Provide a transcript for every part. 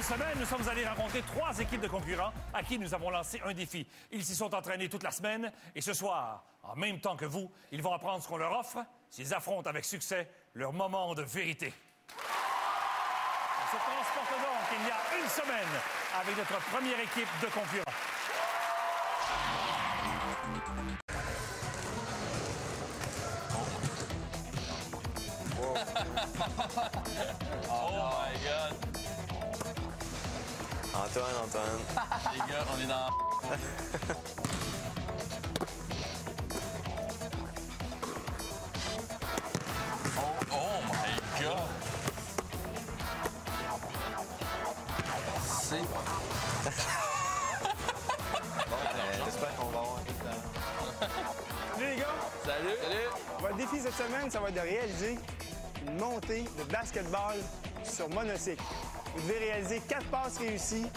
semaine, nous sommes allés rencontrer 3 équipes de concurrents à qui nous avons lancé un défi. Ils s'y sont entraînés toute la semaine et ce soir, en même temps que vous, ils vont apprendre ce qu'on leur offre s'ils affrontent avec succès leur moment de vérité. On se transporte donc il y a une semaine avec notre première équipe de concurrents. Oh my God! Antoine. Les gars, on est dans... Oh my God! C'est... J'espère qu'on va avoir un peu de temps. Salut les gars! Salut! Votre défi cette semaine, ça va être de réaliser une montée de basketball sur monocycle. Vous devez réaliser 4 passes réussies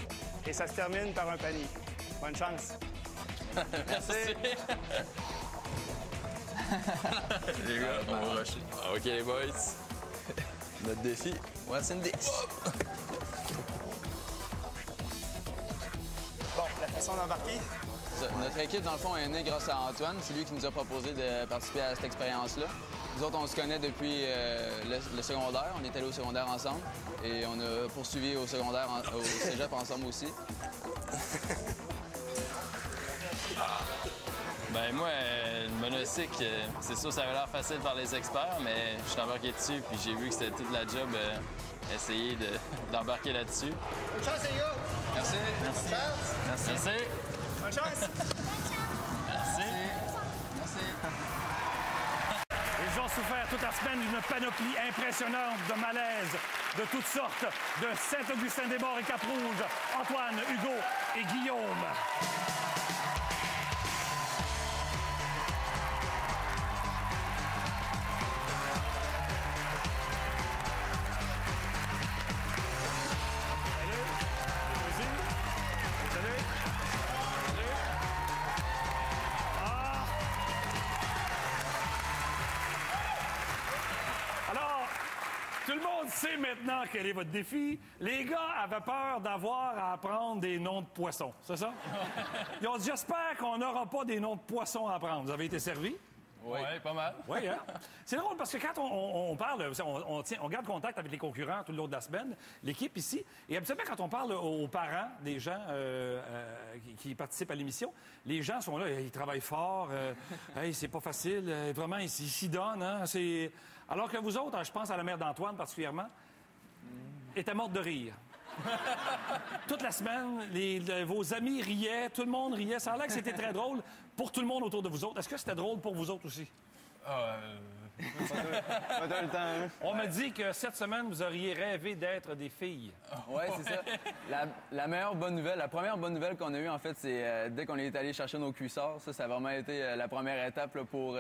et ça se termine par un panier. Bonne chance! Merci! Les gars, on va rusher. OK, les boys. Notre défi, what's in this? Bon, la façon d'embarquer, Notre équipe, dans le fond, est née grâce à Antoine. C'est lui qui nous a proposé de participer à cette expérience-là. Nous autres, on se connaît depuis le secondaire. On est allés au secondaire ensemble. Et on a poursuivi au secondaire, au cégep ensemble aussi. Ben moi, le monocycle, c'est sûr ça avait l'air facile par les experts, mais je suis embarqué dessus puis j'ai vu que c'était toute la job essayer d'embarquer là-dessus. bonne chance les gars! Merci. Bonne chance! Merci. Bonne chance! Merci. Ils ont souffert toute la semaine d'une panoplie impressionnante de malaise de toutes sortes de Saint-Augustin-des-Maures et Cap-Rouge, Antoine, Hugo et Guillaume. Tout le monde sait maintenant quel est votre défi. Les gars avaient peur d'avoir à apprendre des noms de poissons, c'est ça? Ils ont dit, j'espère qu'on n'aura pas des noms de poissons à apprendre. Vous avez été servi? Oui, pas mal. Oui, hein? C'est drôle parce que quand on parle, on garde contact avec les concurrents tout le long de la semaine, l'équipe ici, et habituellement, quand on parle aux parents des gens qui participent à l'émission, les gens sont là, ils travaillent fort, hey, c'est pas facile, vraiment, ils s'y donnent, hein? Alors que vous autres, je pense à la mère d'Antoine particulièrement, était morte de rire. Toute la semaine, vos amis riaient, tout le monde riait. Ça a l'air que c'était très drôle pour tout le monde autour de vous autres. Est-ce que c'était drôle pour vous autres aussi? pas tout le temps, hein? On m'a dit que cette semaine, vous auriez rêvé d'être des filles. Oui, c'est ça. La meilleure bonne nouvelle, la première bonne nouvelle qu'on a eue, en fait, c'est dès qu'on est allé chercher nos cuissards. Ça a vraiment été la première étape là, pour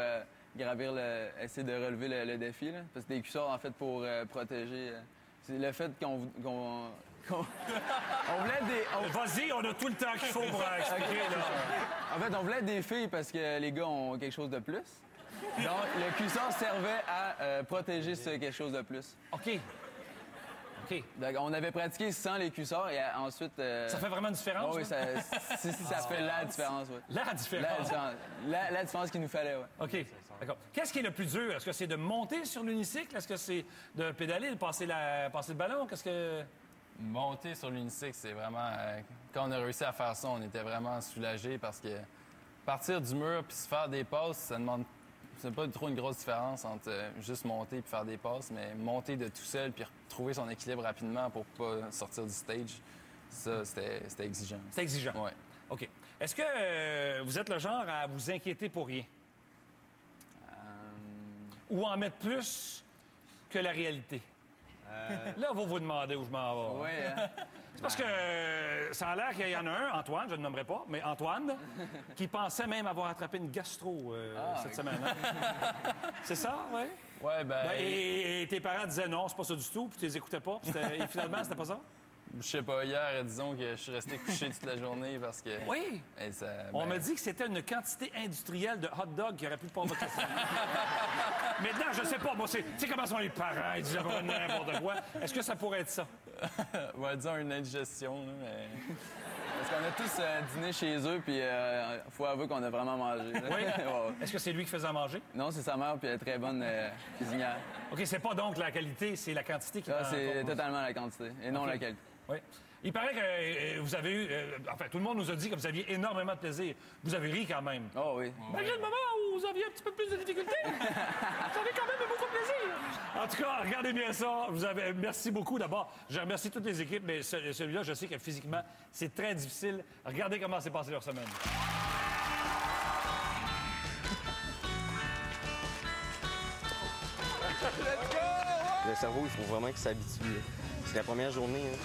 gravir, essayer de relever le défi. Là. Parce que des cuissards, en fait, pour protéger... c'est le fait qu'on voulait des... Vas-y, on a tout le temps qu'il faut pour expliquer. Là. En fait, on voulait des filles parce que les gars ont quelque chose de plus. Donc, le cuissard servait à protéger ce quelque chose de plus. OK. Donc, on avait pratiqué sans les cuissards et ensuite... Ça fait vraiment une différence? Oui, ça fait la différence, oui. La différence? La différence qu'il nous fallait, oui. OK, d'accord. Qu'est-ce qui est le plus dur? Est-ce que c'est de monter sur l'unicycle? Est-ce que c'est de pédaler, de passer le ballon? Qu'est-ce que... Monter sur l'unicycle, c'est vraiment... quand on a réussi à faire ça, on était vraiment soulagés parce que partir du mur puis se faire des passes, ça demande... C'est pas trop une grosse différence entre juste monter et faire des passes, mais monter de tout seul puis retrouver son équilibre rapidement pour pas sortir du stage, ça, c'était exigeant. C'est exigeant? Oui. OK. Est-ce que vous êtes le genre à vous inquiéter pour rien? Ou en mettre plus que la réalité? Là, vous vous demandez où je m'en vais. Oui, hein? C'est parce que ça a l'air qu'il y en a un, Antoine, je ne le nommerai pas, mais Antoine, qui pensait même avoir attrapé une gastro cette semaine. Hein? C'est ça, oui? Oui, ben... Et tes parents disaient non, c'est pas ça du tout, puis tu les écoutais pas, puis et finalement, c'était pas ça? Je sais pas, hier, disons que je suis resté couché toute la journée parce que... Oui! Et ça, On m'a dit que c'était une quantité industrielle de hot dog qui aurait pu provoquer ça. Maintenant, je sais pas. Moi, tu sais comment sont les parents? Ils disent n'importe quoi. Est-ce que ça pourrait être ça? On va dire une indigestion, là, mais... Parce qu'on a tous dîné chez eux, puis faut avouer qu'on a vraiment mangé. Oui? Ouais. Est-ce que c'est lui qui faisait à manger? Non, c'est sa mère, puis elle est très bonne cuisinière. OK, c'est pas donc la qualité, c'est la quantité qui Ça, va en c'est compte. totalement la quantité, et non OK. la qualité. Oui. Il paraît que vous avez eu... enfin, tout le monde nous a dit que vous aviez énormément de plaisir. Vous avez ri quand même. Oh oui. Malgré le moment où vous aviez un petit peu plus de difficultés, vous avez quand même eu beaucoup de plaisir. En tout cas, regardez bien ça. Merci beaucoup d'abord. Je remercie toutes les équipes, mais celui-là, je sais que physiquement, c'est très difficile. Regardez comment s'est passée leur semaine. Le cerveau, il faut vraiment qu'il s'habitue. C'est la première journée, hein.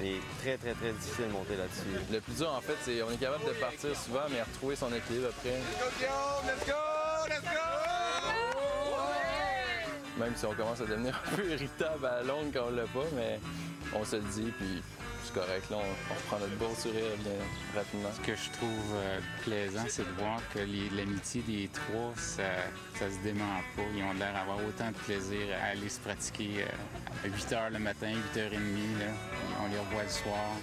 C'est très, très, très difficile de monter là-dessus. Le plus dur, en fait, c'est on est capable de partir souvent, mais retrouver son équilibre après. Même si on commence à devenir un peu irritable à la longue quand on l'a pas, mais on se le dit, puis c'est correct. Là, on reprend notre beau sourire bien rapidement. Ce que je trouve plaisant, c'est de voir que l'amitié des trois, ça se dément pas. Ils ont l'air d'avoir autant de plaisir à aller se pratiquer à 8 h le matin, 8 h 30. Là. On les revoit le soir.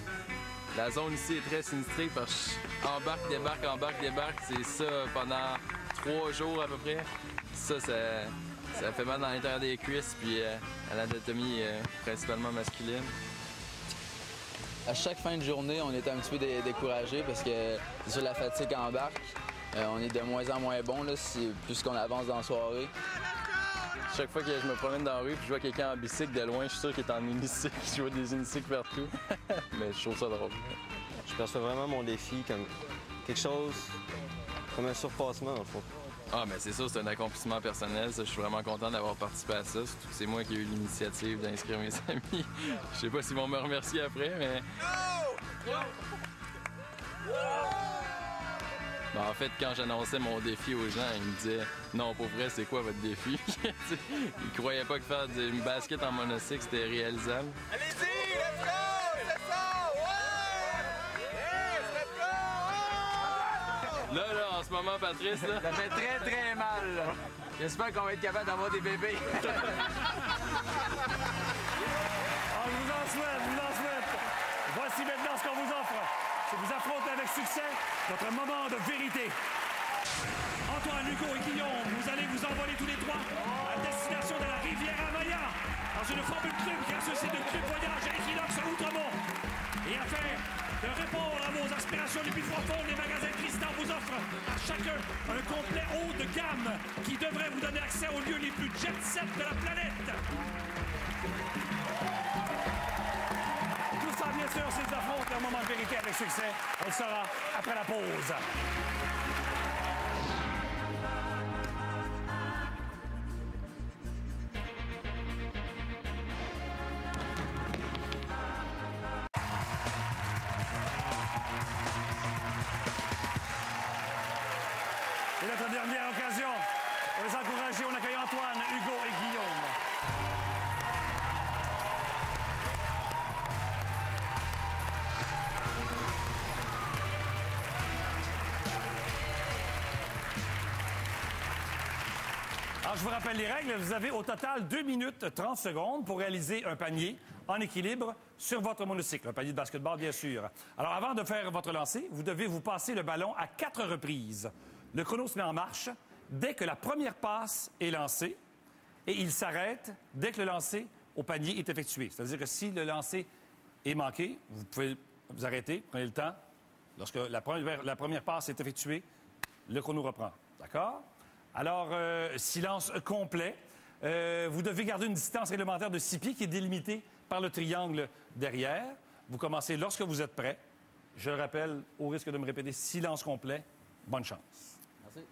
La zone ici est très sinistrée parce que embarque, débarque. C'est ça pendant 3 jours à peu près. Ça fait mal dans l'intérieur des cuisses puis à l'anatomie principalement masculine. À chaque fin de journée, on est un petit peu découragé parce que sur la fatigue embarque. On est de moins en moins bon là, plus qu'on avance dans la soirée. Chaque fois que je me promène dans la rue et je vois quelqu'un en bicycle de loin, je suis sûr qu'il est en unicycle. Je vois des unicycles partout. Mais je trouve ça drôle. Je perçois vraiment mon défi comme quelque chose, comme un surpassement, en fait. Ah, mais c'est ça, c'est un accomplissement personnel. Ça, je suis vraiment content d'avoir participé à ça. Surtout que c'est moi qui ai eu l'initiative d'inscrire mes amis. Je sais pas s'ils vont me remercier après, mais... Ben, en fait, quand j'annonçais mon défi aux gens, ils me disaient « Non, pour vrai, c'est quoi votre défi? » Ils croyaient pas que faire du basket en monocycle, c'était réalisable. Allez-y, let's go! C'est ça! Ouais! Yes, let's go! Là, en ce moment, Patrice, là... Ça fait très, très mal. Là. J'espère qu'on va être capable d'avoir des bébés. Je vous en souhaite. Voici maintenant ce qu'on vous offre. Si vous affrontez avec succès votre moment de vérité. Antoine, Hugo et Guillaume, vous allez vous envoler tous les trois à destination de la Riviera Maya dans une formule club qui associe de Club Voyage à Equinox Outremont. Et afin de répondre à vos aspirations les plus profondes, les magasins Tristan vous offrent à chacun un complet haut de gamme qui devrait vous donner accès aux lieux les plus jet-set de la planète. Tout ça, bien sûr, s'ils affrontent un moment de vérité avec succès. On le saura après la pause. C'est notre dernière occasion. Pour les encourager, on accueille Antoine, Hugo et Guillaume. Alors, je vous rappelle les règles. Vous avez au total 2 minutes 30 secondes pour réaliser un panier en équilibre sur votre monocycle. Un panier de basketball, bien sûr. Alors, avant de faire votre lancer, vous devez vous passer le ballon à 4 reprises. Le chrono se met en marche dès que la première passe est lancée et il s'arrête dès que le lancer au panier est effectué. C'est-à-dire que si le lancer est manqué, vous pouvez vous arrêter, prenez le temps. Lorsque la première passe est effectuée, le chrono reprend. D'accord? Alors, silence complet. Vous devez garder une distance réglementaire de 6 pieds qui est délimitée par le triangle derrière. Vous commencez lorsque vous êtes prêt. Je le rappelle, au risque de me répéter, silence complet. Bonne chance. Merci.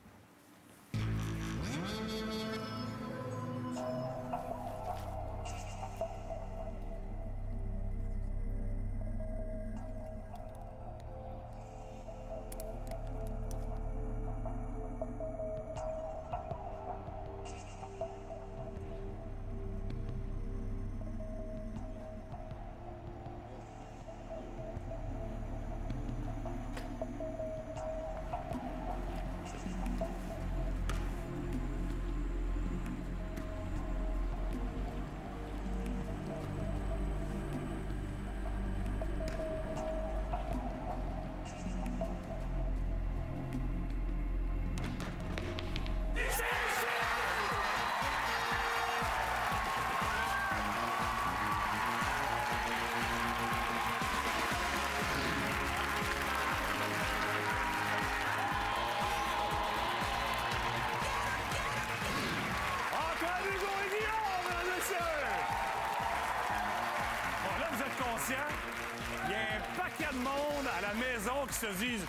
se disent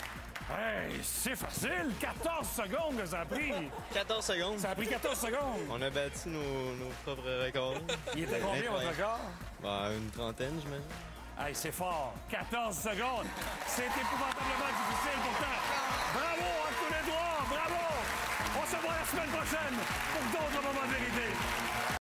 hey, c'est facile, 14 secondes que ça a pris. 14 secondes. Ça a pris 14 secondes. On a battu nos propres records. Il était combien votre record? Une trentaine, j'imagine. Hey, c'est fort. 14 secondes. C'est épouvantablement difficile pourtant. Bravo à tous les trois. Bravo. On se voit la semaine prochaine pour d'autres moments de vérité.